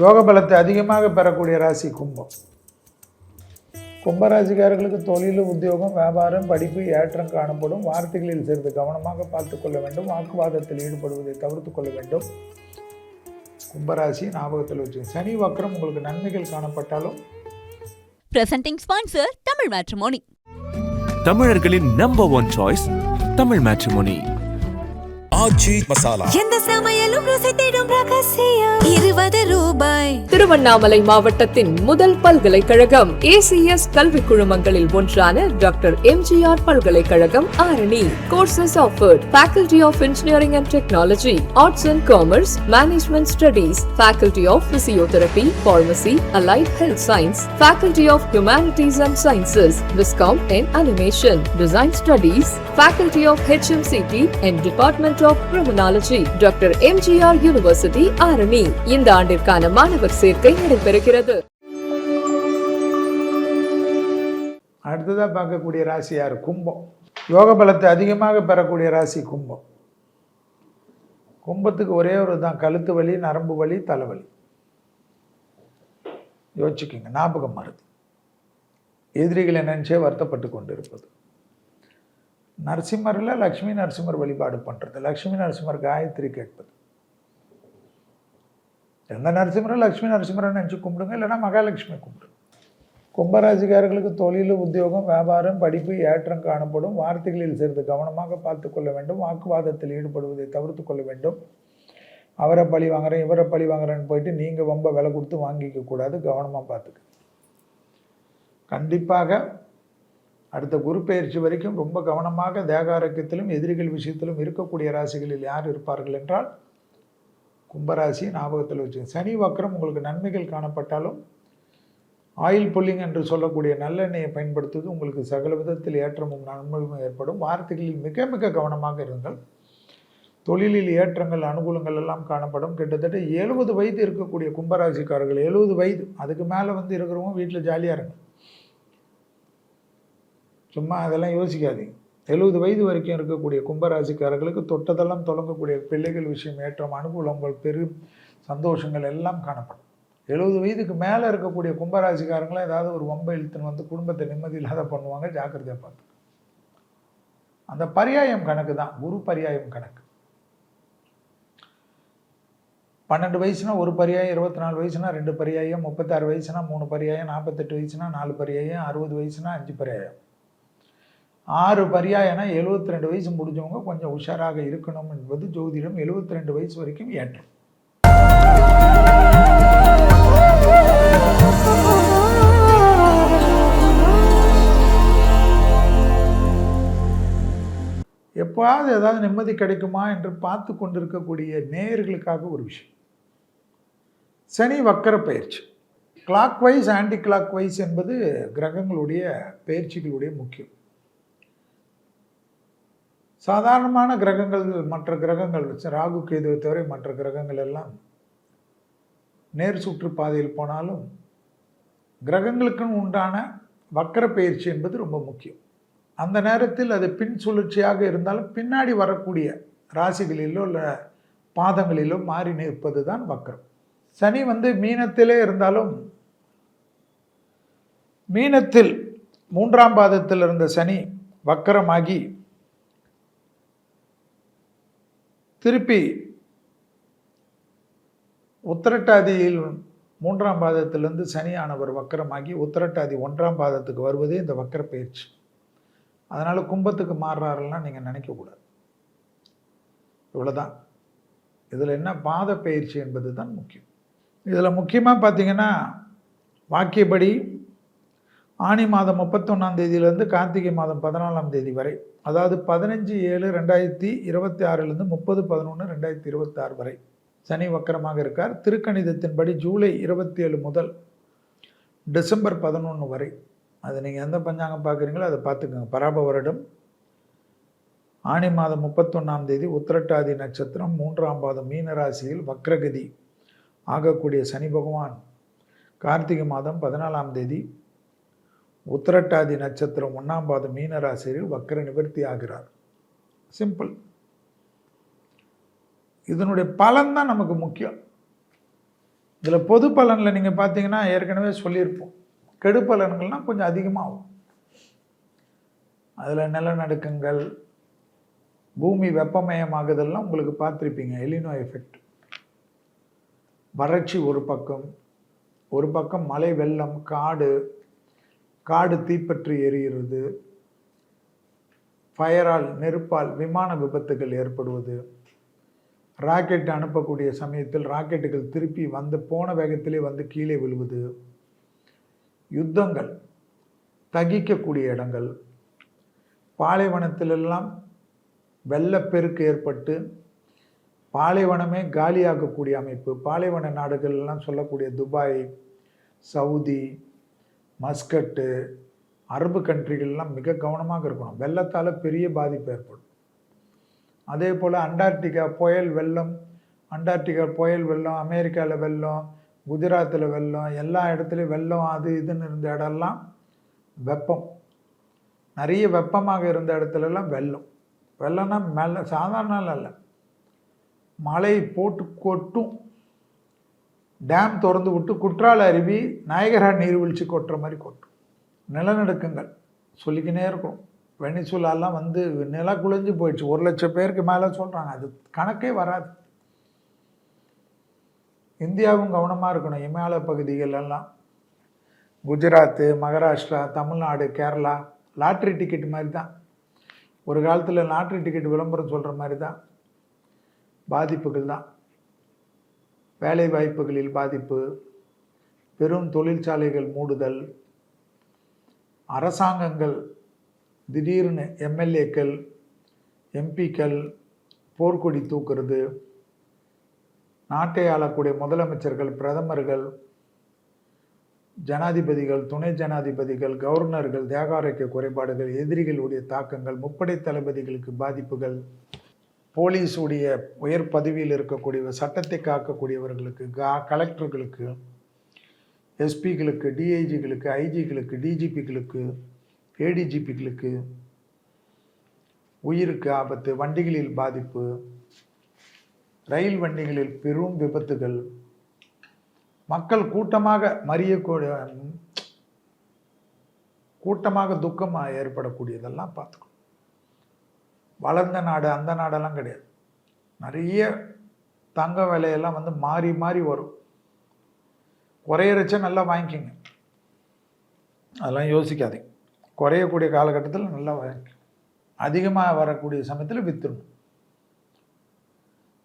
யோக பலத்தை அதிகமாக பெறக்கூடிய ராசி கும்பம். கும்பராசிக்காரர்களுக்கு தொழில், உத்தியோகம், வியாபாரம், படிப்பு ஏற்றம் காணப்படும். வார்த்தைகளில் சிறிது கவனமாக பார்த்து கொள்ள வேண்டும். வாக்குவாதத்தில் ஈடுபடுவதை தவிர்த்து கொள்ள வேண்டும். கும்பராசி ஞாபகத்தில் வச்சு. சனி வக்ரம் உங்களுக்கு நன்மைகள் காணப்பட்டாலும். Presenting sponsor Tamil Matrimony. தமிழர்களின் number 1 choice Tamil Matrimony. Aachi Masala. எந்த சமையலும் ருசி தேடும் ரகசியம் 20 ரூபாய். திருவண்ணாமலை மாவட்டத்தின் முதல் பல்கலைக்கழகம் ஏசிஎஸ் கல்வி குழுமங்களில் ஒன்றான டாக்டர் எம்ஜிஆர் பல்கலைக்கழகம் Arani. Courses offered: Faculty of Engineering and Technology, Arts and Commerce, Management Studies, Faculty of Physiotherapy, Pharmacy, Allied Health Science, Faculty of Humanities and Sciences, Viscom and Animation, Design Studies, Faculty of HMCT and Department of Criminology, doctor MGR university Arani. இந்த ஆண்டிற்கான மாணவர் சேர்க்கை நடைபெறுகிறது. அடுத்ததாக பார்க்கக்கூடிய ராசி யார்? கும்பம். யோக பலத்தை அதிகமாக பெறக்கூடிய ராசி கும்பம். கும்பத்துக்கு ஒரே ஒரு தான், கழுத்து வலி, நரம்பு வலி, தலைவலி. யோசிச்சுக்கிங்க, ஞாபகம் மருது. எதிரிகளை நினைச்சே வருத்தப்பட்டு கொண்டு இருப்பது. நரசிம்மரில் லக்ஷ்மி நரசிம்மர் வழிபாடு பண்ணுறது, லக்ஷ்மி நரசிம்மர் காயத்ரி கேட்பது. எந்த நரசிம்மரும் லக்ஷ்மி நரசிம்மரை நினச்சி கும்பிடுங்க, இல்லைன்னா மகாலட்சுமி கும்பிடுங்க. கும்பராசிக்காரர்களுக்கு தொழில், உத்தியோகம், வியாபாரம், படிப்பு ஏற்றம் காணப்படும். வார்த்தைகளில் சிறிது கவனமாக பார்த்து கொள்ள வேண்டும். வாக்குவாதத்தில் ஈடுபடுவதை தவிர்த்து கொள்ள வேண்டும். அவரை பழி வாங்குறேன், இவரை பழி வாங்குறேன்னு போயிட்டு நீங்கள் ரொம்ப விலை கொடுத்து வாங்கிக்க கூடாது. கவனமாக பார்த்துக்க. கண்டிப்பாக அடுத்த குரு பயிற்சி வரைக்கும் ரொம்ப கவனமாக தேக ஆரோக்கியத்திலும் எதிரிகள் விஷயத்திலும் இருக்கக்கூடிய ராசிகளில் யார் இருப்பார்கள் என்றால் கும்பராசி ஞாபகத்தில் வச்சு. சனி வக்ரம் உங்களுக்கு நன்மைகள் காணப்பட்டாலும் ஆயில் புல்லிங் என்று சொல்லக்கூடிய நல்லெண்ணெயை பயன்படுத்துவது உங்களுக்கு சகல விதத்தில் ஏற்றமும் நன்மையும் ஏற்படும். வார்த்தைகளில் மிக மிக கவனமாக இருங்கள். தொழிலில் ஏற்றங்கள், அனுகூலங்கள் எல்லாம் காணப்படும். கிட்டத்தட்ட 70 வயது இருக்கக்கூடிய கும்பராசிக்காரர்கள், 70 வயது அதுக்கு மேலே இருக்கிறவங்க வீட்டில் ஜாலியாக இருங்க. சும்மா அதெல்லாம் யோசிக்காதீங்க. 70 வயது வரைக்கும் இருக்கக்கூடிய கும்பராசிக்காரர்களுக்கு தொட்டதெல்லாம் தொடங்கக்கூடிய பிள்ளைகள் விஷயம் ஏற்றம், அனுகூலங்கள், பெரும் சந்தோஷங்கள் எல்லாம் காணப்படும். 70 வயதுக்கு மேலே இருக்கக்கூடிய கும்பராசிக்காரங்களாம் ஏதாவது ஒரு வம்பை இழுத்துன்னு வந்து குடும்பத்தை நிம்மதி இல்லாத பண்ணுவாங்க. ஜாக்கிரதையாக பார்த்து. அந்த பரியாயம் கணக்கு தான், குரு பரியாயம் கணக்கு. 12 வயசுனா ஒரு பரியாயம், 24 வயசுனா 2 பரியாயம், 36 வயசுனா 3 பரியாயம், 48 வயசுனா 4 பரியாயம், 60 வயசுனா 5 பரியாயம். 6 பரியாயம்னா 72 வயசு முடிஞ்சவங்க கொஞ்சம் உஷாராக இருக்கணும் என்பது ஜோதிடம். 72 வயசு வரைக்கும் ஏற்றம். எப்போது ஏதாவது நிம்மதி கிடைக்குமா என்று பார்த்து கொண்டிருக்கக்கூடிய நேயர்களுக்காக ஒரு விஷயம். சனி வக்கர பயிற்சி. Clockwise, anticlockwise என்பது கிரகங்களுடைய பயிற்சிகளுடைய முக்கியம். சாதாரணமான கிரகங்கள், மற்ற கிரகங்கள் ராகு கேதுவை தவிர மற்ற கிரகங்கள் எல்லாம் நேர் சுற்று பாதையில் போனாலும் கிரகங்களுக்குன்னு உண்டான வக்கர பயிற்சி என்பது ரொம்ப முக்கியம். அந்த நேரத்தில் அது பின் சுழற்சியாக இருந்தாலும் பின்னாடி வரக்கூடிய ராசிகளிலோ இல்லை பாதங்களிலோ மாறி நிற்பது தான் வக்கரம். சனி மீனத்திலே இருந்தாலும், மீனத்தில் 3ஆம் பாதத்தில் இருந்த சனி வக்கரமாகி திருப்பி உத்திரட்டாதியில் 3ஆம் பாதத்திலிருந்து சனியானவர் வக்கரமாகி உத்திரட்டாதி 1ஆம் பாதத்துக்கு வருவதே இந்த வக்கர பயிற்சி. அதனால் கும்பத்துக்கு மாறுறாருலாம் நீங்கள் நினைக்கக்கூடாது. இவ்வளோதான். இதில் என்ன பாத பயிற்சி என்பது தான் முக்கியம். இதில் முக்கியமாக பார்த்தீங்கன்னா வாக்கியப்படி ஆனி மாதம் 31ஆம் தேதியிலேருந்து கார்த்திகை மாதம் 14ஆம் தேதி வரை, அதாவது 15/7/2026 30/11/2026 வரை சனி வக்கரமாக இருக்கார். திருக்கணிதத்தின்படி ஜூலை 27 முதல் டிசம்பர் 11 வரை. அது நீங்கள் எந்த பஞ்சாங்கம் பார்க்குறீங்களோ அதை பார்த்துக்கோங்க. பராப வருடம் ஆனி மாதம் 31ஆம் தேதி உத்திரட்டாதி நட்சத்திரம் 3ஆம் பாதம் மீனராசியில் வக்ரகதி ஆகக்கூடிய சனி பகவான் கார்த்திகை மாதம் 14ஆம் தேதி உத்திரட்டாதி நட்சத்திரம் 1ஆம் பாதம் மீனராசியில் வக்ர நிவர்த்தி ஆகிறார். சிம்பிள். இதனுடைய பலன் தான் நமக்கு முக்கியம். இதில் பொது பலனில் நீங்கள் பார்த்தீங்கன்னா ஏற்கனவே சொல்லியிருப்போம், கெடு பலன்கள்னால் கொஞ்சம் அதிகமாகும். அதில் நிலநடுக்கங்கள், பூமி வெப்பமயமாகுதெல்லாம் உங்களுக்கு பார்த்துருப்பீங்க, எலினோ எஃபெக்ட். வறட்சி ஒரு பக்கம் மழை வெள்ளம், காடு தீப்பற்றி எரிகிறது, ஃபயரால் நெருப்பால் விமான விபத்துகள் ஏற்படுவது, ராக்கெட் அனுப்பக்கூடிய சமயத்தில் ராக்கெட்டுகள் திருப்பி போன வேகத்திலே கீழே விழுவது, யுத்தங்கள், தகிக்கக்கூடிய இடங்கள், பாலைவனத்திலெல்லாம் வெள்ளப்பெருக்கு ஏற்பட்டு பாலைவனமே காலியாகக்கூடிய அமைப்பு. பாலைவன நாடுகள்லாம் சொல்லக்கூடிய துபாய், சவுதி, மஸ்கட்டு, அரபு கண்ட்ரிகள்லாம் மிக கவனமாக இருக்கணும். வெள்ளத்தால் பெரிய பாதிப்பு ஏற்படும். அதே போல் அண்டார்டிகா புயல் வெள்ளம், அமெரிக்காவில் வெள்ளம், குஜராத்தில் வெள்ளம், எல்லா இடத்துலையும் வெள்ளம், அது இதுன்னு இருந்த இடம்லாம் வெப்பம். நிறைய வெப்பமாக இருந்த இடத்துலலாம் வெள்ளம்னா சாதாரண இல்லை, மழை போட்டு கொட்டும். டேம் திறந்து விட்டு குற்றால அருவி நாயகரா நீர்வீழ்ச்சி கொட்டுற மாதிரி கொட்டும். நிலநடுக்கங்கள் சொல்லிக்கினே இருக்கும். வெனிசுலாலாம் நில குலைஞ்சு போயிடுச்சு, 1,00,000 பேருக்கு மேலே சொல்கிறாங்க. அது கணக்கே வராது. இந்தியாவும் கவனமாக இருக்கணும். இமாலய பகுதிகள் எல்லாம், குஜராத்து, மகாராஷ்டிரா, தமிழ்நாடு, கேரளா லாட்ரி டிக்கெட் மாதிரி தான். ஒரு காலத்தில் லாட்ரி டிக்கெட் விளம்பரம் சொல்கிற மாதிரி தான். பாதிப்புகள் தான். வேலை வாய்ப்புகளில் பாதிப்பு, பெரும் தொழிற்சாலைகள் மூடுதல், அரசாங்கங்கள் திடீர்னு எம்எல்ஏக்கள், எம்பிக்கள் போர்க்கொடி தூக்குறது, நாட்டை ஆளக்கூடிய முதலமைச்சர்கள், பிரதமர்கள், ஜனாதிபதிகள், துணை ஜனாதிபதிகள், கவர்னர்கள், தேக ஆரோக்கிய குறைபாடுகள், எதிரிகளுடைய தாக்கங்கள், முப்படை தளபதிகளுக்கு பாதிப்புகள், போலீஸுடைய உயர் பதவியில் இருக்கக்கூடிய சட்டத்தை காக்கக்கூடியவர்களுக்கு, கலெக்டர்களுக்கு, எஸ்பிகளுக்கு, டிஐஜிகளுக்கு, ஐஜிகளுக்கு, டிஜிபிகளுக்கு, ஏடிஜிபிகளுக்கு உயிருக்கு ஆபத்து, வண்டிகளில் பாதிப்பு, ரயில் வண்டிகளில் பெரும் விபத்துகள், மக்கள் கூட்டமாக துக்கம் ஏற்படக்கூடியதெல்லாம் பார்த்துக்கணும். வளர்ந்த நாடு அந்த நாடெல்லாம் கிடையாது. நிறைய தங்க விலையெல்லாம் மாறி மாறி வரும். குறையறச்ச நல்லா வாங்கிக்கிங்க, அதெல்லாம் யோசிக்காதீங்க. குறையக்கூடிய காலகட்டத்தில் நல்லா வாங்கிக்க, அதிகமாக வரக்கூடிய சமயத்தில் விற்றுடணும்.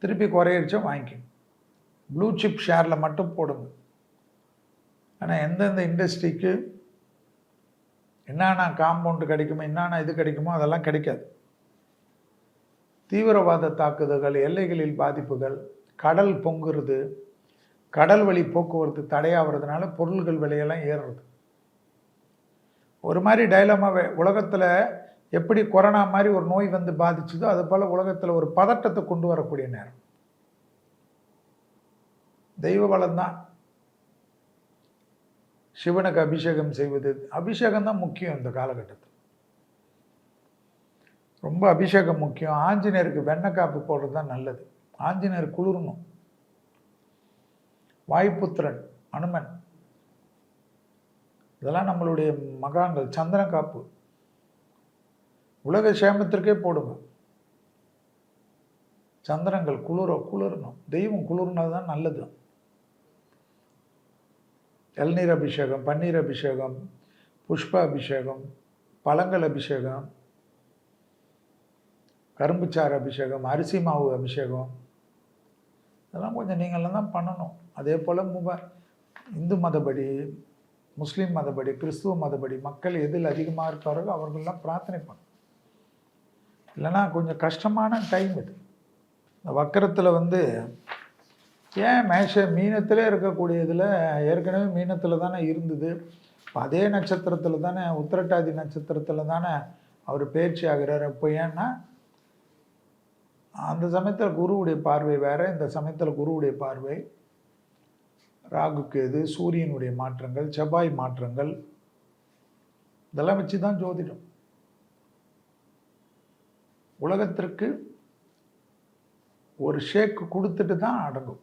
திருப்பி குறையறச்ச வாங்கிக்கிங்க. ப்ளூ சிப் ஷேரில் மட்டும் போடுங்க. ஆனால் எந்தெந்த இண்டஸ்ட்ரிக்கு என்னென்ன காம்பவுண்டு கிடைக்குமோ, என்னென்ன இது கிடைக்குமோ அதெல்லாம் கிடைக்காது. தீவிரவாத தாக்குதல்கள், எல்லைகளில் பாதிப்புகள், கடல் பொங்குறது, கடல் வழி போக்குவரத்து தடையாகிறதுனால பொருள்கள் விலையெல்லாம் ஏறுறது. ஒரு மாதிரி டைலமாவே உலகத்தில் எப்படி கொரோனா மாதிரி ஒரு நோய் பாதிச்சதோ அது போல் உலகத்தில் ஒரு பதட்டத்தை கொண்டு வரக்கூடிய நேரம். தெய்வ பலம்தான். சிவனுக்கு அபிஷேகம் செய்வது, அபிஷேகம் தான் முக்கியம் இந்த காலகட்டத்தில். ரொம்ப அபிஷேகம் முக்கியம். ஆஞ்சநேயருக்கு வெண்ணெய் காப்பு போடுறது தான் நல்லது. ஆஞ்சநேயர் குளிரணும். வாயுபுத்திரன் அனுமன், இதெல்லாம் நம்மளுடைய மகான்கள். சந்திர காப்பு உலக சேமத்திற்கே போடுங்க. சந்திரங்கள் குளிரணும். தெய்வம் குளிர்னது தான் நல்லது. இளநீர் அபிஷேகம், பன்னீர் அபிஷேகம், புஷ்ப அபிஷேகம், பழங்கள் அபிஷேகம், கரும்புச்சாறு அபிஷேகம், அரிசி மாவு அபிஷேகம், இதெல்லாம் கொஞ்சம் நீங்களாம் தான் பண்ணணும். அதே போல் இந்து மதப்படி, முஸ்லீம் மதப்படி, கிறிஸ்துவ மதப்படி மக்கள் எதில் அதிகமாக இருக்காரோ அவர்களெலாம் பிரார்த்தனை பண்ணணும். இல்லைன்னா கொஞ்சம் கஷ்டமான டைம் இது. இந்த வக்கரத்தில் ஏன் மீனத்திலே இருக்கக்கூடியதில் ஏற்கனவே மீனத்தில் தானே இருந்தது. அதே நட்சத்திரத்தில் தானே, உத்திரட்டாதி நட்சத்திரத்தில் தானே அவர் பயிற்சி ஆகிறார். அப்போ ஏன்னா அந்த சமயத்தில் குருவுடைய பார்வை வேறு, இந்த சமயத்தில் குருவுடைய பார்வை, ராகு கேது, சூரியனுடைய மாற்றங்கள், செவ்வாய் மாற்றங்கள், இதெல்லாம் வச்சு தான் ஜோதிடம். உலகத்திற்கு ஒரு ஷேக் கொடுத்துட்டு தான் அடங்கும்.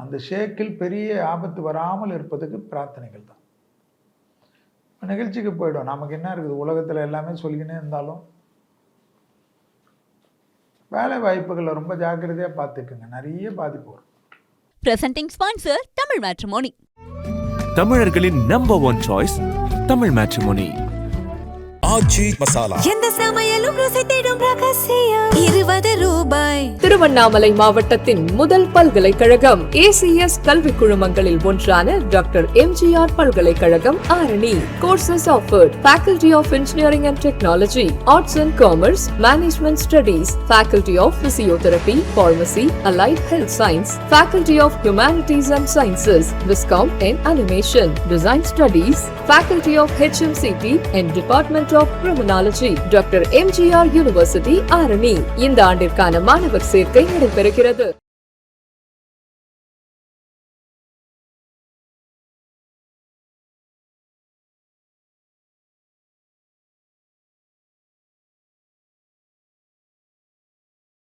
அந்த ஷேக்கில் பெரிய ஆபத்து வராமல் இருப்பதுக்கு பிரார்த்தனைகள் தான். நிகழ்ச்சிக்கு போயிடும். நமக்கு என்ன இருக்குது, உலகத்தில் எல்லாமே சொல்லிக்கினே இருந்தாலும் வேலை வாய்ப்புகளை ரொம்ப ஜாக்கிரதையாக பார்த்துக்குங்க, நிறைய பாதிப்பு வரும். Presenting sponsor Tamil Matrimony. தமிழர்களின் number one choice Tamil Matrimony. Aachi Masala. எந்த சமையலும் ருசி தேடும் ரகசியம் 20 ரூபாய். திருவண்ணாமலை மாவட்டத்தின் முதல் பல்கலைக்கழகம் ஏசிஎஸ் கல்வி குழுமங்களில் ஒன்றான டாக்டர் எம்ஜிஆர் பல்கலைக்கழகம் Arani. Courses offered: Faculty of Engineering and Technology, Arts and Commerce, Management Studies, Faculty of Physiotherapy, Pharmacy, Allied Health Science, Faculty of Humanities and Sciences, Viscom and Animation, Design Studies, Faculty of HMCT and Department of Criminology, doctor MGR university Arani. இந்த ஆண்டிற்கான மாணவர் சேர்க்கை நடைபெறுகிறது.